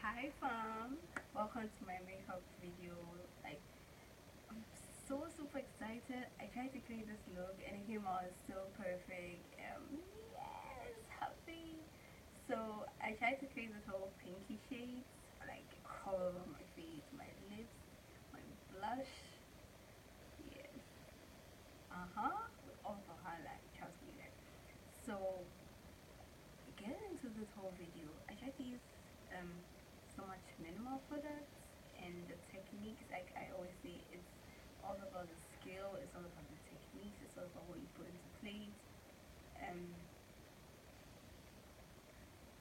Hi fam, welcome to my makeup video. Like, I'm so super excited. I tried to create this look and it came out so perfect. Yes, happy. So I tried to create this whole pinky shades, like all over my face, my lips, my blush. Yes, with all the highlight. Trust me there. So getting into this whole video, I try to use um, so much minimal products and the techniques. Like I always say, it's all about the skill. It's all about the techniques. It's all about what you put into place. Um,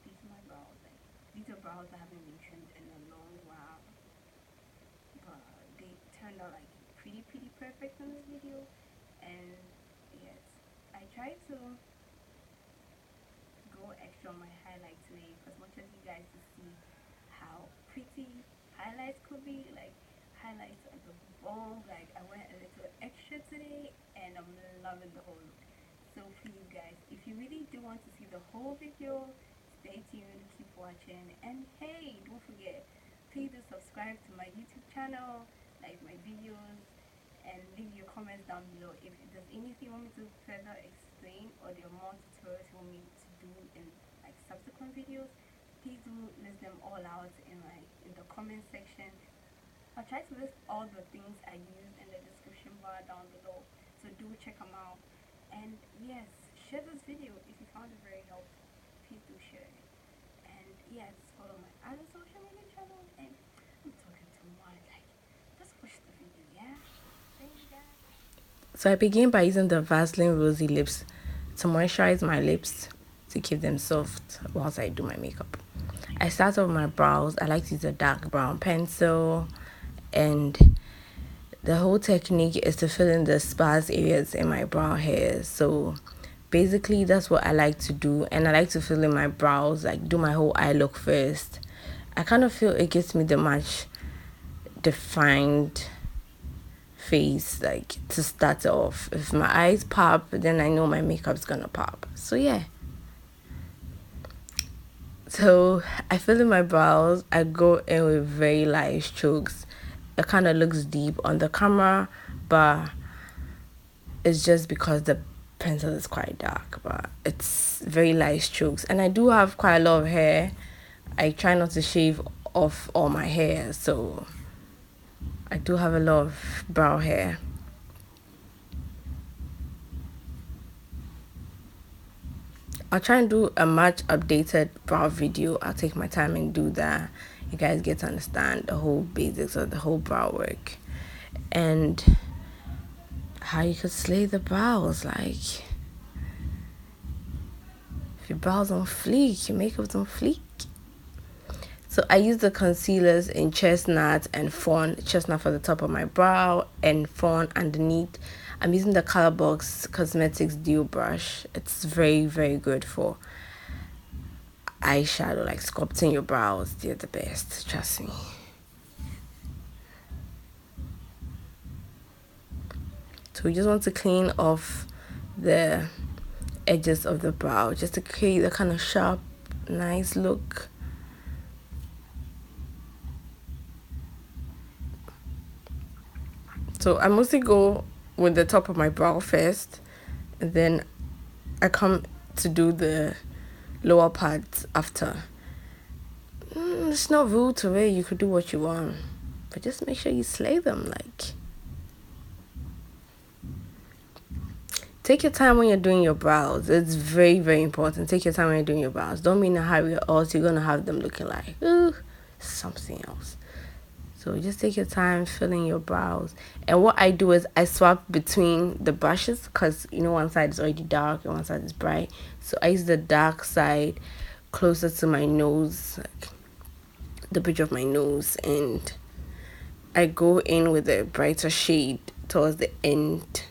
these are my brows. Like these are brows that haven't been trimmed in a long while, but they turned out like pretty perfect in this video. And yes, I try to go extra on my highlight today as much as you guys to see how pretty highlights could be. Like highlights are the bomb. Like I went a little extra today and I'm loving the whole look. So please guys, if you really do want to see the whole video, stay tuned, keep watching, and hey, don't forget, please do subscribe to my YouTube channel, like my videos, and leave your comments down below if there's anything you want me to further explain or there are more tutorials you want me to do in like subsequent videos. Please do list them all out in the comment section. I'll try to list all the things I use in the description bar down below, so do check them out. And yes, share this video if you found it very helpful. Please do share it. And yes, follow my other social media channels. And I'm talking too much. Like, just watch the video, yeah. So I begin by using the Vaseline Rosy Lips to moisturize my lips to keep them soft whilst I do my makeup. I start off with my brows. I like to use a dark brown pencil, and the whole technique is to fill in the sparse areas in my brow hairs. So basically that's what I like to do, and I like to fill in my brows, like do my whole eye look first. I kind of feel it gives me the much defined face, like to start off. If my eyes pop, then I know my makeup's gonna pop. So yeah, so I fill in my brows. I go in with very light strokes. It kind of looks deep on the camera, but it's just because the pencil is quite dark, but it's very light strokes. And I do have quite a lot of hair. I try not to shave off all my hair, so I do have a lot of brow hair. I'll try and do a much updated brow video. I'll take my time and do that. You guys get to understand the whole basics of the whole brow work and how you could slay the brows. Like, if your brows on fleek, your makeup's on fleek. So I use the concealers in chestnut and fawn. Chestnut for the top of my brow and fawn underneath. I'm using the Colorbox Cosmetics Dew brush. It's very good for eyeshadow, like sculpting your brows. They're the best, trust me. So we just want to clean off the edges of the brow just to create a kind of sharp, nice look. So I mostly go with the top of my brow first, and then I come to do the lower part after. It's not rude to it. You could do what you want, but just make sure you slay them. Like, take your time when you're doing your brows. It's very important. Take your time when you're doing your brows. Don't be in a hurry, or else you're gonna have them looking like something else. So just take your time filling your brows. And what I do is I swap between the brushes, because you know one side is already dark and one side is bright. So I use the dark side closer to my nose, like the bridge of my nose, and I go in with a brighter shade towards the end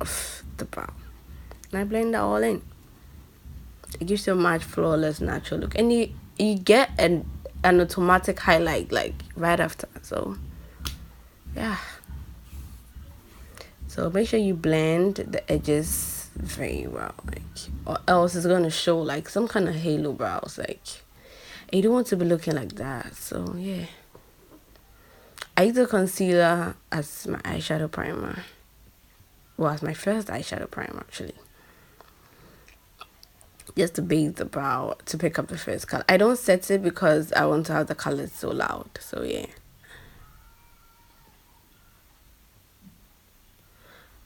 of the brow. And I blend that all in. It gives you a much flawless natural look. And you get an automatic highlight like right after. So yeah, so make sure you blend the edges very well, like, or else it's gonna show like some kind of halo brows. Like, I don't want to be looking like that. So yeah, I use the concealer as my eyeshadow primer. Well, as my first eyeshadow primer actually. Just to base the brow to pick up the first color. I don't set it because I want to have the colors so loud. So yeah.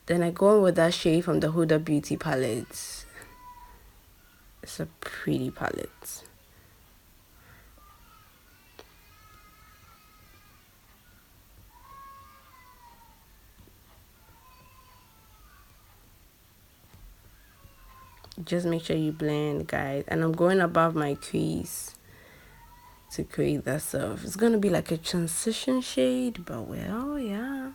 Then I go in with that shade from the Huda Beauty palette. It's a pretty palette. Just make sure you blend, guys. And I'm going above my crease to create that stuff. It's gonna be like a transition shade, but well, yeah.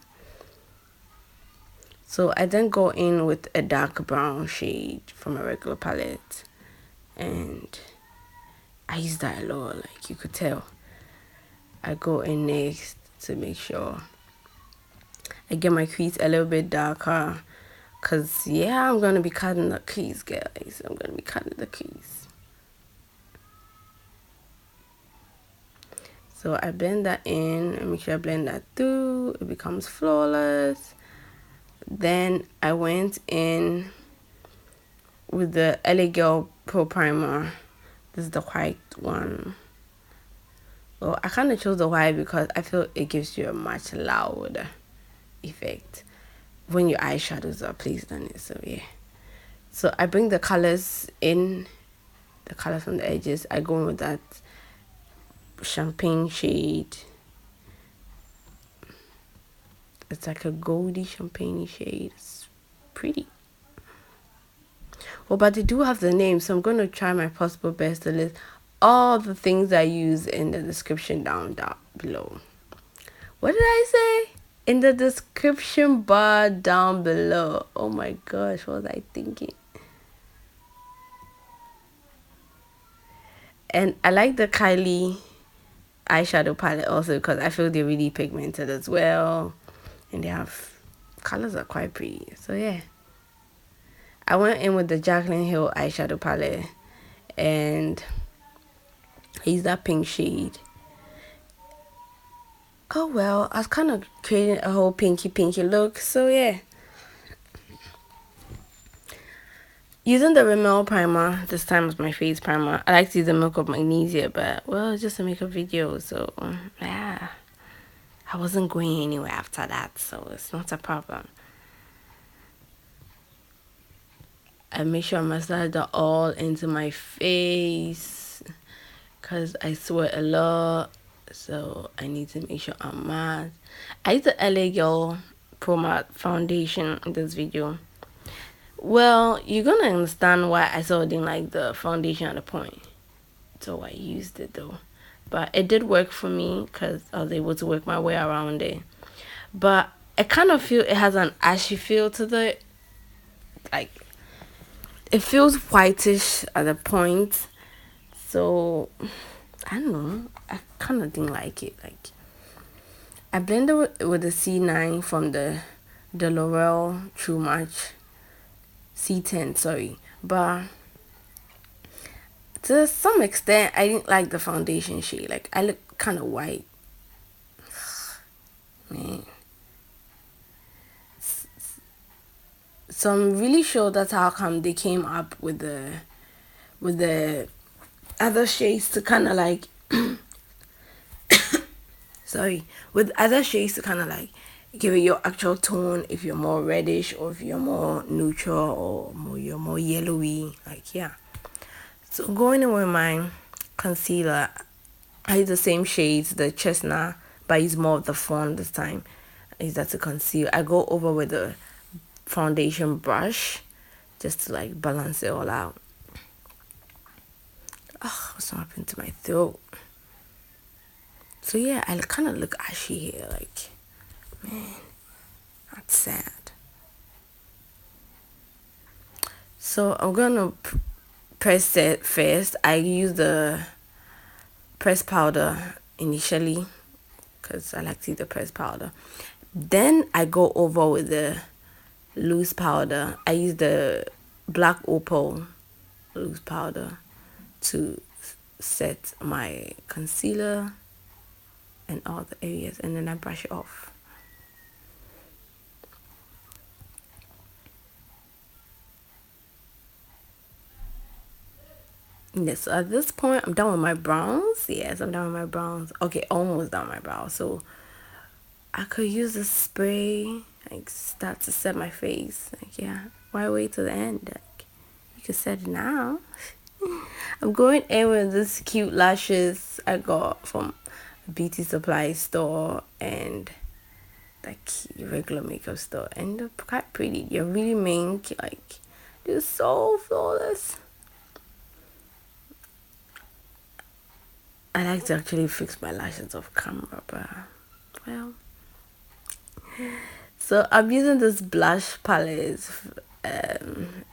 So I then go in with a dark brown shade from a regular palette, and I use that a lot, like you could tell. I go in next to make sure I get my crease a little bit darker, cause yeah, I'm gonna be cutting the crease, guys. I'm gonna be cutting the crease. So I blend that in and make sure I blend that through. It becomes flawless. Then I went in with the LA Girl Pro Primer. This is the white one. Well, I kind of chose the white because I feel it gives you a much louder effect when your eyeshadows are placed on it. So yeah. So I bring the colors in, the colors from the edges. I go in with that champagne shade. It's like a goldy champagne shade. It's pretty. Well, but they do have the name, so I'm going to try my possible best to list all the things I use in the description down below. What did I say? In the description bar down below. Oh my gosh, what was I thinking? And I like the Kylie eyeshadow palette also because I feel they're really pigmented as well. And they have colors are quite pretty. So yeah. I went in with the Jaclyn Hill eyeshadow palette and I used that pink shade. Oh well, I was kind of creating a whole pinky look. So yeah. Using the Rimmel primer, this time was my face primer. I like to use the Milk of Magnesia, but well, it's just a makeup video, so yeah. I wasn't going anywhere after that, so it's not a problem. I make sure I massage that all into my face because I sweat a lot, so I need to make sure I'm matte. I use the LA Girl Pro Matte Foundation in this video. Well, you're gonna understand why I sort of didn't like the foundation at the point, so I used it though. But it did work for me because I was able to work my way around it. But I kind of feel it has an ashy feel to the, like, it feels whitish at the point. So, I don't know. I kind of didn't like it. Like, I blended it with the C9 from the L'Oreal True Match. C10, sorry. But to some extent, I didn't like the foundation shade. Like, I look kind of white. Man. So I'm really sure that's how come they came up with the other shades to kind of like sorry, with other shades to kind of like give it your actual tone if you're more reddish or if you're more neutral or you're more yellowy, like yeah. So going in with my concealer, I use the same shades, the chestnut, but I use more of the fawn this time. I use that to conceal. I go over with the foundation brush just to like balance it all out. Oh, what's happened to my throat? So yeah, I kind of look ashy here, like, man, that's sad. So I'm gonna press it first. I use the press powder initially because I like to use the press powder. Then I go over with the loose powder. I use the black opal loose powder to set my concealer in all the areas, and then I brush it off. Yes, so at this point I'm done with my brows. Yes, I'm done with my brows. Okay, almost done with my brows. So I could use a spray, like start to set my face. Like, yeah, why wait till the end? Like, you could set it now. I'm going in with this cute lashes I got from a beauty supply store and like regular makeup store, and they're quite pretty. They're really mink, like they're so flawless. I like to actually fix my lashes off camera, but well. So I'm using this blush palette.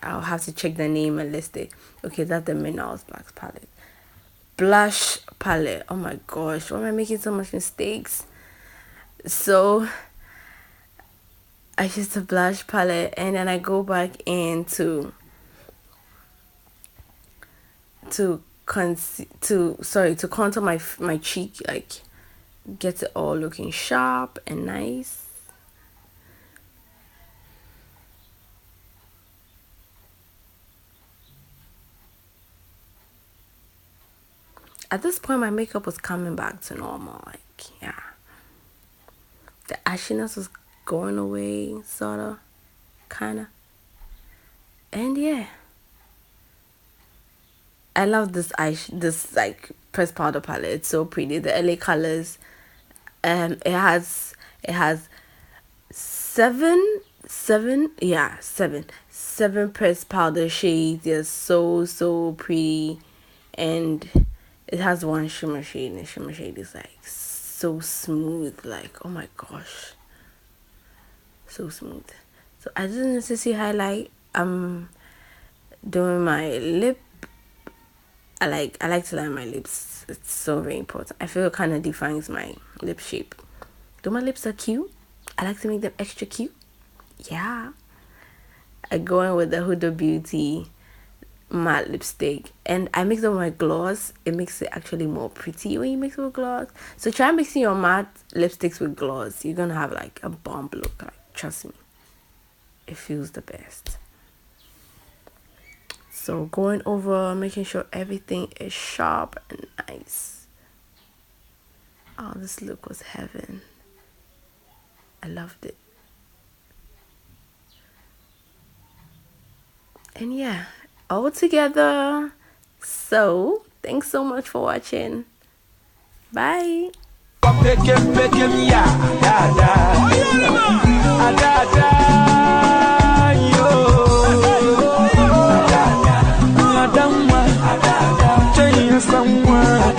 I'll have to check the name and list it. Okay, that's the Minerals Black palette. Blush palette. Oh my gosh, why am I making so much mistakes? So I use the blush palette, and then I go back into to contour my cheek, like get it all looking sharp and nice. At this point my makeup was coming back to normal, like yeah, the ashiness was going away, sort of, kind of, and yeah, I love this this like pressed powder palette. It's so pretty. The LA colors. It has seven pressed powder shades. They're so pretty, and it has one shimmer shade, and the shimmer shade is like so smooth. Like, oh my gosh, so smooth. So I didn't necessarily highlight. I'm doing my lip. I like to line my lips. It's so very important. I feel it kind of defines my lip shape. Though my lips are cute, I like to make them extra cute. Yeah. I go in with the Huda Beauty matte lipstick, and I mix it with my gloss. It makes it actually more pretty when you mix it with gloss. So try mixing your matte lipsticks with gloss. You're gonna have like a bomb look. Like, trust me, it feels the best. So going over, making sure everything is sharp and nice. Oh, this look was heaven. I loved it. And yeah, all together. So thanks so much for watching. Bye. Somewhere